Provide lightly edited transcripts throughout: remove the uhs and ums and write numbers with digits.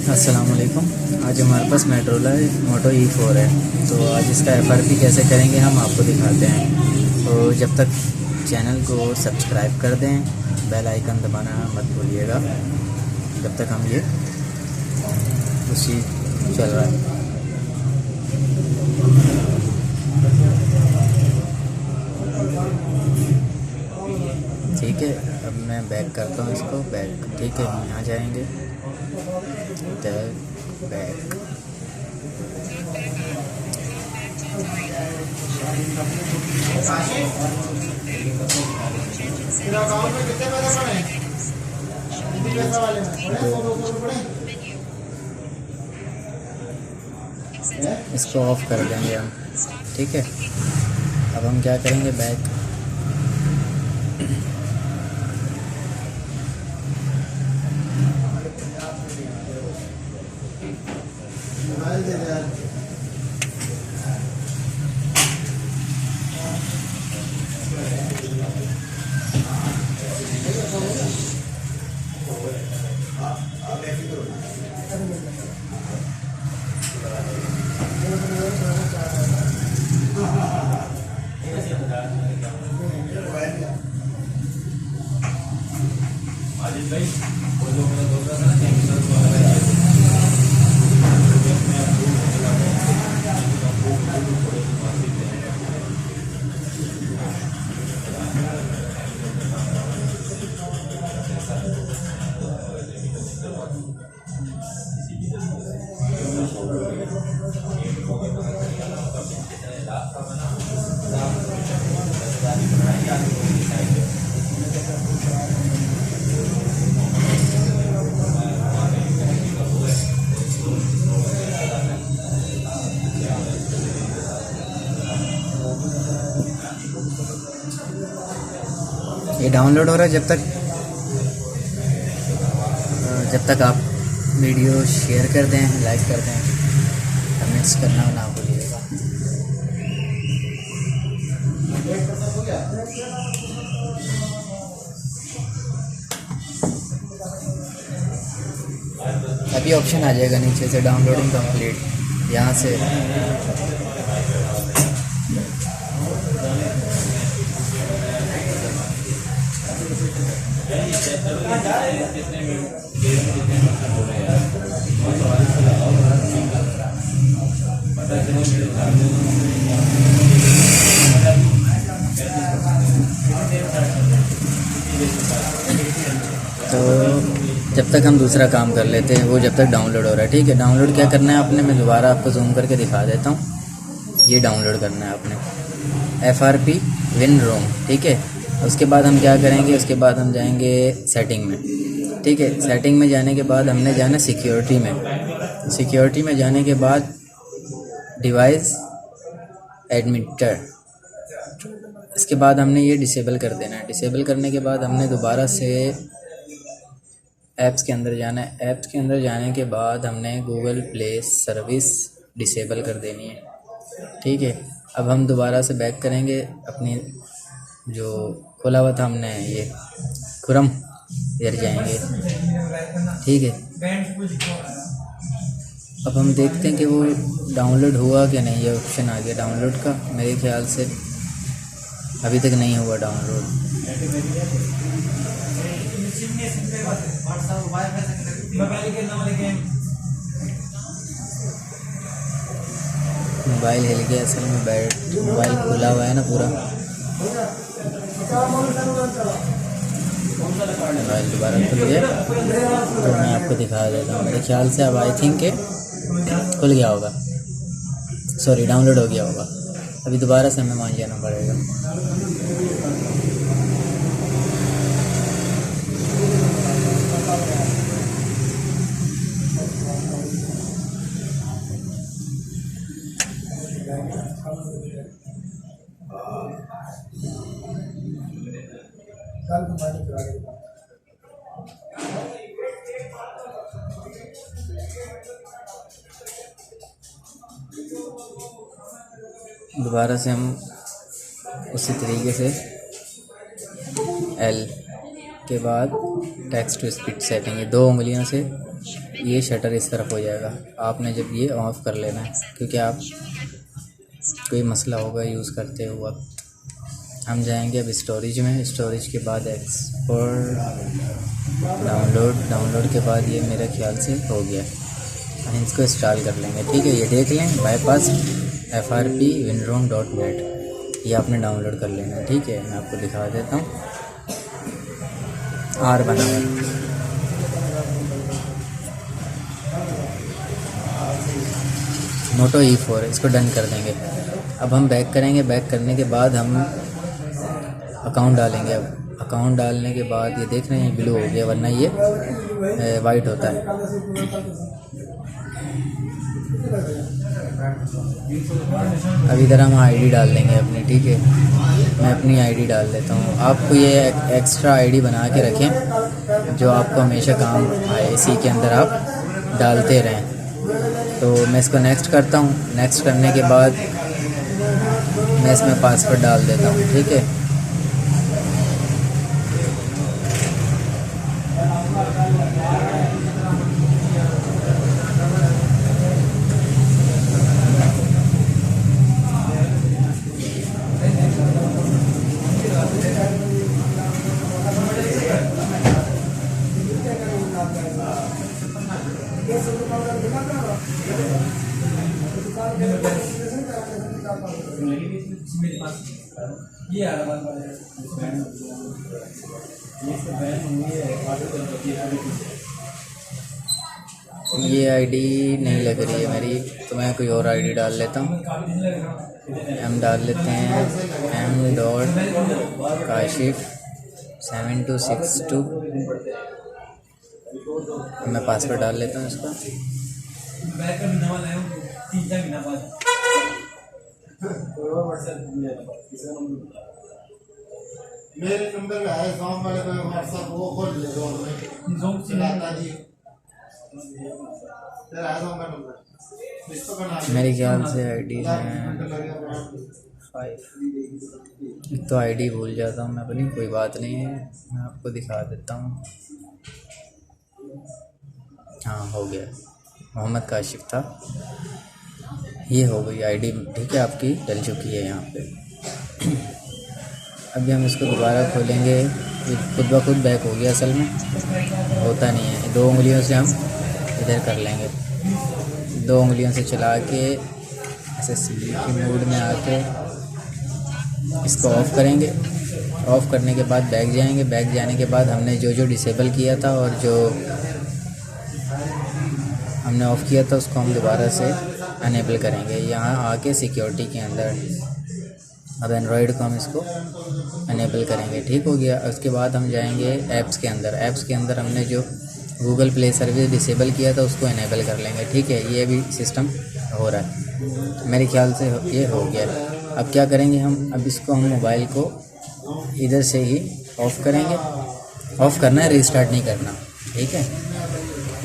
अस्सलामुअलैकुम। आज हमारे पास मेट्रोला मोटो E4 है, तो आज इसका FRP कैसे करेंगे हम आपको दिखाते हैं। तो जब तक चैनल को सब्सक्राइब कर दें, बेल आइकन दबाना मत भूलिएगा। जब तक हम ये उसी चल रहा है। ठीक है, अब मैं बैक करता हूँ इसको बैक। ठीक है, हम यहाँ जाएंगे बैक। इसको ऑफ कर देंगे हम। ठीक है, अब हम क्या करेंगे, बैक। ये डाउनलोड हो रहा है। जब तक आप वीडियो शेयर कर दें, लाइक कर दें, कमेंट्स करना ना भूलिएगा। अभी ऑप्शन आ जाएगा नीचे से डाउनलोडिंग कंप्लीट, यहाँ से तो जब तक हम दूसरा काम कर लेते हैं, वो जब तक डाउनलोड हो रहा है। ठीक है, डाउनलोड क्या करना है आपने, मैं दोबारा आपको जूम करके दिखा देता हूँ। ये डाउनलोड करना है आपने FRP WinROM। ठीक है, उसके बाद हम क्या करेंगे, उसके बाद हम जाएंगे सेटिंग में। ठीक है, सेटिंग में जाने के बाद हमने जाना सिक्योरिटी में। सिक्योरिटी में जाने के बाद डिवाइस एडमिटर, इसके बाद हमने ये डिसेबल कर देना है। डिसेबल करने के बाद हमने दोबारा से ऐप्स के अंदर जाना है। ऐप्स के अंदर जाने के बाद हमने गूगल प्ले सर्विस डिसेबल कर देनी है। ठीक है, अब हम दोबारा से बैक करेंगे अपनी जो खोला हुआ था हमने ये खुरम, इधर जाएंगे। ठीक है, अब हम देखते हैं कि वो डाउनलोड हुआ कि नहीं। ये ऑप्शन आ गया डाउनलोड का, मेरे ख्याल से अभी तक नहीं हुआ डाउनलोड। मोबाइल हिल गया, असल में मोबाइल खुला हुआ है ना पूरा। मोबाइल दोबारा खुल गया, तो मैं आपको दिखा देता हूँ। मेरे ख्याल से अब आई थिंक के खुल गया होगा, सॉरी डाउनलोड हो गया होगा। अभी दोबारा से हमें मान जाना पड़ेगा। दोबारा से हम उसी तरीके से L के बाद टेक्स्ट टू स्पीच सेटिंग, ये 2 उंगलियों से ये शटर इस तरफ हो जाएगा। आपने जब ये ऑफ़ कर लेना है, क्योंकि आप कोई मसला होगा यूज़ करते हुए वक्त। हम जाएंगे अब स्टोरेज में। स्टोरेज के बाद एक्सपोर्ट, डाउनलोड के बाद ये मेरे ख्याल से हो गया। हम इसको इंस्टॉल कर लेंगे, ठीक है। ये देख लें, बाईपास frp.winrom.net, ये आपने डाउनलोड कर लेना है, ठीक है। मैं आपको दिखा देता हूँ। आर बना है, मोटो E4, इसको डन कर देंगे। अब हम बैक करेंगे। बैक करने के बाद हम अकाउंट डालेंगे। अब अकाउंट डालने के बाद ये देख रहे हैं ब्लू हो गया, वरना ये वाइट होता है। अब इधर हम आईडी डाल देंगे अपनी, ठीक है। मैं अपनी आईडी डाल देता हूँ। आपको ये एक्स्ट्रा आईडी बना के रखें जो आपको हमेशा काम आए, इसी के अंदर आप डालते रहें। तो मैं इसको नेक्स्ट करता हूँ। नेक्स्ट करने के बाद मैं इसमें पासवर्ड डाल देता हूँ, ठीक है। ये आईडी नहीं लग रही है मेरी, तो मैं कोई और आईडी डाल लेता हूँ। हम डाल लेते हैं m.kashif7262। मैं पासवर्ड डाल लेता हूँ इसका। मेरे नंबर में है गाँव वाले में व्हाट्सएप वो खोल ले दो चलाता जी तेरा है गाँव का नंबर इसको बना मेरे ख्याल से आईडी है 5। तो आईडी भूल जाता हूँ मैं अपनी, कोई बात नहीं है, मैं आपको दिखा देता हूँ। हाँ हो गया, मोहम्मद काशिफ था। ये हो गई आईडी, ठीक है, आपकी डल चुकी है यहाँ पे। अभी हम इसको दोबारा खोलेंगे। ये खुद ब खुद बैक हो गया, असल में होता नहीं है। 2 उंगलियों से हम इधर कर लेंगे, 2 उंगलियों से चला के ऐसे की मोड में आके इसको ऑफ़ करेंगे। ऑफ़ करने के बाद बैक जाएंगे। बैक जाने के बाद हमने जो डिसेबल किया था और जो हमने ऑफ़ किया था उसको हम दोबारा से अनेबल करेंगे यहाँ आके सिक्योरिटी के अंदर। अब एंड्रॉयड को हम इसको अनेबल करेंगे, ठीक हो गया। उसके बाद हम जाएंगे ऐप्स के अंदर। ऐप्स के अंदर हमने जो गूगल प्ले सर्विस डिसेबल किया था उसको इनेबल कर लेंगे, ठीक है। ये भी सिस्टम हो रहा है मेरे ख्याल से, ये हो गया। अब क्या करेंगे हम, अब इसको हम मोबाइल को इधर से ही ऑफ़ करेंगे। ऑफ़ करना है, रीस्टार्ट नहीं करना, ठीक है।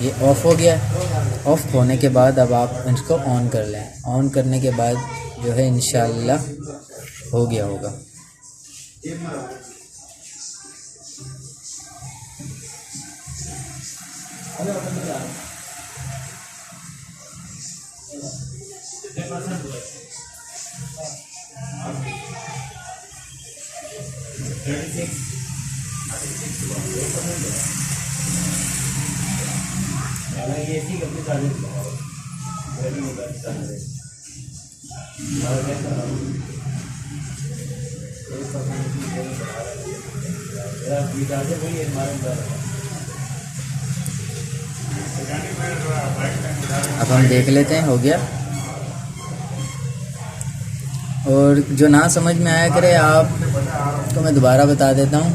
ये ऑफ़ हो गया। ऑफ़ होने के बाद अब आप इसको ऑन कर लें। ऑन करने के बाद जो है इंशाल्लाह हो गया होगा। अब हम देख लेते हैं, हो गया। और जो ना समझ में आया करे आप तो मैं दोबारा बता देता हूँ,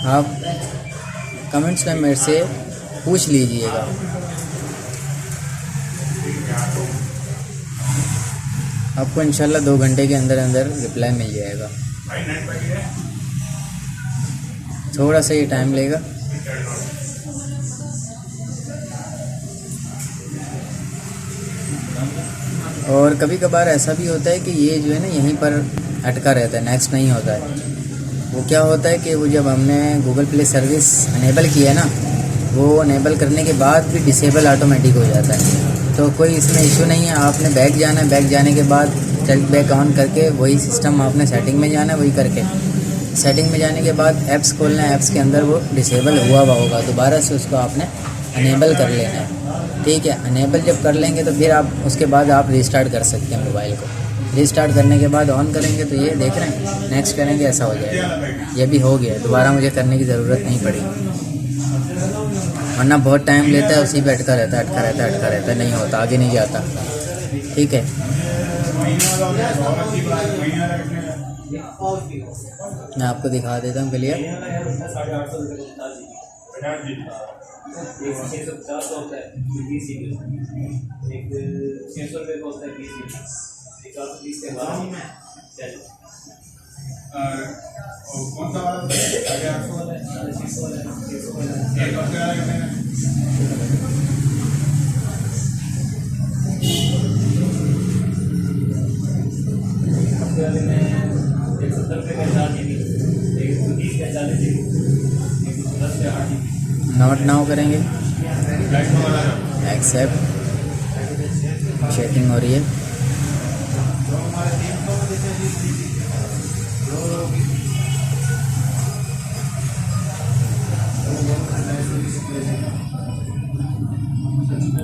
आप कमेंट्स में मेरे से पूछ लीजिएगा। आपको इंशाल्लाह 2 घंटे के अंदर अंदर रिप्लाई मिल जाएगा। थोड़ा सा ये टाइम लेगा। और कभी कभार ऐसा भी होता है कि ये जो है ना यहीं पर अटका रहता है, नेक्स्ट नहीं होता है। वो क्या होता है कि वो जब हमने गूगल प्ले सर्विस अनेबल किया ना, वो अनेबल करने के बाद भी डिसेबल ऑटोमेटिक हो जाता है। तो कोई इसमें इशू नहीं है। आपने बैक जाना है, बैक जाने के बाद टाइल्ट बैक ऑन करके वही सिस्टम आपने सेटिंग में जाना है, वही करके सेटिंग में जाने के बाद ऐप्स खोलना है। ऐप्स के अंदर वो डिसेबल हुआ होगा, दोबारा से उसको आपने अनेबल कर लेना है, ठीक है। अनेबल जब कर लेंगे तो फिर आप उसके बाद आप रीस्टार्ट कर सकते हैं मोबाइल को। रीस्टार्ट करने के बाद ऑन करेंगे तो ये देख रहे हैं, नेक्स्ट करेंगे ऐसा हो जाएगा। ये भी हो गया, दोबारा मुझे करने की ज़रूरत नहीं पड़ी, वरना बहुत टाइम लेता है, उसी पे अटका रहता है, नहीं होता, आगे नहीं जाता, ठीक है। मैं आपको दिखा देता हूँ क्लियर। नॉट नाउ करेंगे, एक्सेप्ट, चेकिंग हो रही है।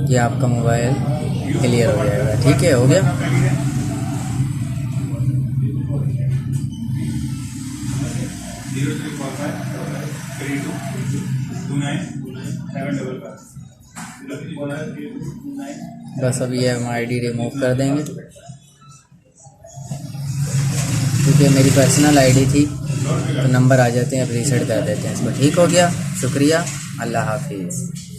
ये आपका मोबाइल क्लियर हो जाएगा, ठीक है, हो गया। बस अब ये हम आईडी रिमूव कर देंगे, क्योंकि मेरी पर्सनल आईडी थी, तो नंबर आ जाते हैं, अब रीसेट कर देते हैं इसको। ठीक हो गया, शुक्रिया, अल्लाह हाफिज़।